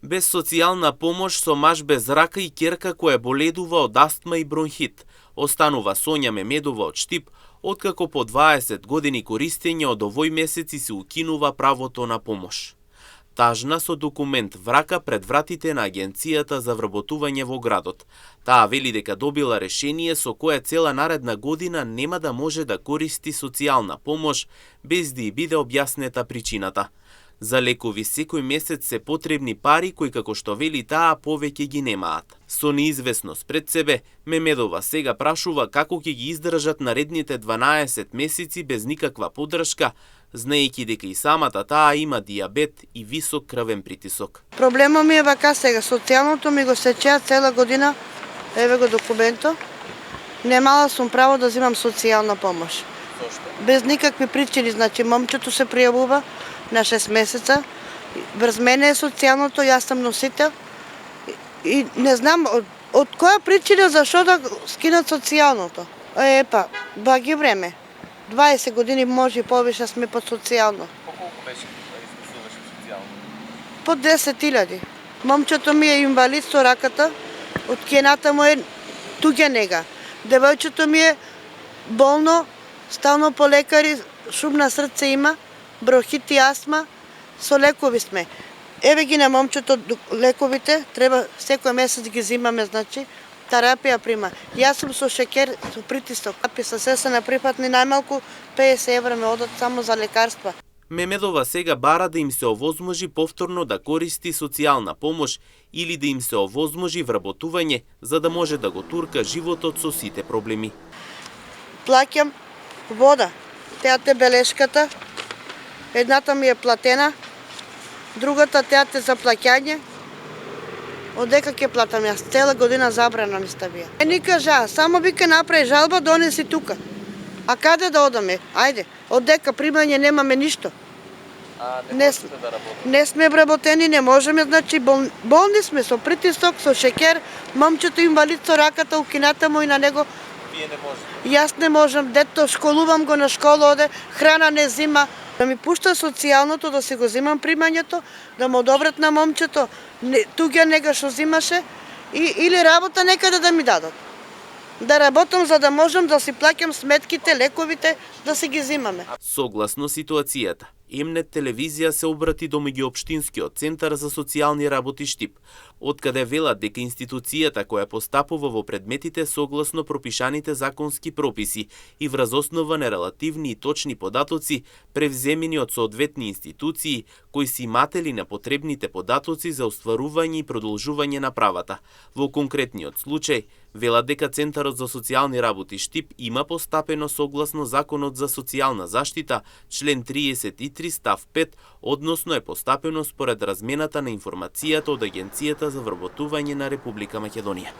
Без социјална помош со маж без рака и ќерка која боледува од астма и бронхит, останува Сонја Мемедова од Штип, откако по 20 години користење од овој месец и се укинува правото на помош. Тажна со документ врака пред вратите на Агенцијата за вработување во градот. Таа вели дека добила решение со кое цела наредна година нема да може да користи социјална помош без да и биде објаснета причината. За лекови секој месец се потребни пари кои, како што вели таа, повеќе ги немаат. Со неизвестност пред себе, Мемедова сега прашува како ќе ги издржат наредните 12 месеци без никаква поддршка, знаејќи дека и самата таа има дијабет и висок крвен притисок. Проблемот ми е вака сега, социјалното ми го сечеа цела година, еве го документо. Немала сум право да земам социјална помош. Зошто? Без никакви причини, значи момчето се пријавува на 6 месеца, врз мене е социјалното, јас сум носител и не знам од која причина зашо да скинат социјалното. Епа, баги време. 20 години може и повише сме под социјално. По колку беше да изписуваш социјално? По 10.000. Момчето ми е инвалид со раката, од кената му е туѓа нега. Девојчето ми е болно, стално по лекари, шум на срце има, бронхит и астма, со лекови сме. Еве ги на момчето лековите, треба секој месец ги зимаме, значи, терапија прима. Јас сум со шекер, со притисок. Со се на припатни најмалку 50 евра ме одат само за лекарства. Мемедова сега бара да им се овозможи повторно да користи социјална помош или да им се овозможи вработување за да може да го турка животот со сите проблеми. Плаќам вода, теате белешката, едната ми е платена, другата теате за плаќање. Одека ќе платам јас, цела година забрана ми ставија. Ни кажа, само вика направи жалба, донеси тука. А каде да одаме? Ајде, одека примање немаме ништо. Не можете да работите? Не сме вработени, не можеме, значи болни сме со притисок, со шекер, момчето инвалид со раката, укината му и на него. Вие не можете? Јас не можам, дето школувам го на школа, оде, храна не зима. Да ми пушта социјалното, да се го зимам примањето, да му одобрат на момчето, туѓа нега што зимаше, или работа некаде да ми дадат. Да работам за да можам да си плаќам сметките, лековите, да си ги зимаме. Согласно ситуацијата, Емнет телевизија се обрати до меѓуопштинскиот центар за социјални работи Штип, откаде велат дека институцијата која постапува во предметите согласно пропишаните законски прописи и врз основа на релативни и точни податоци превземени од соодветни институции кои си иматели на потребните податоци за остварување и продолжување на правата. Во конкретниот случај, велат дека Центарот за социјални работи Штип има постапено согласно Законот за социјална заштита, член 33 став 5, односно е постапено според размената на информацијата од Агенцијата за вработување на Република Македонија.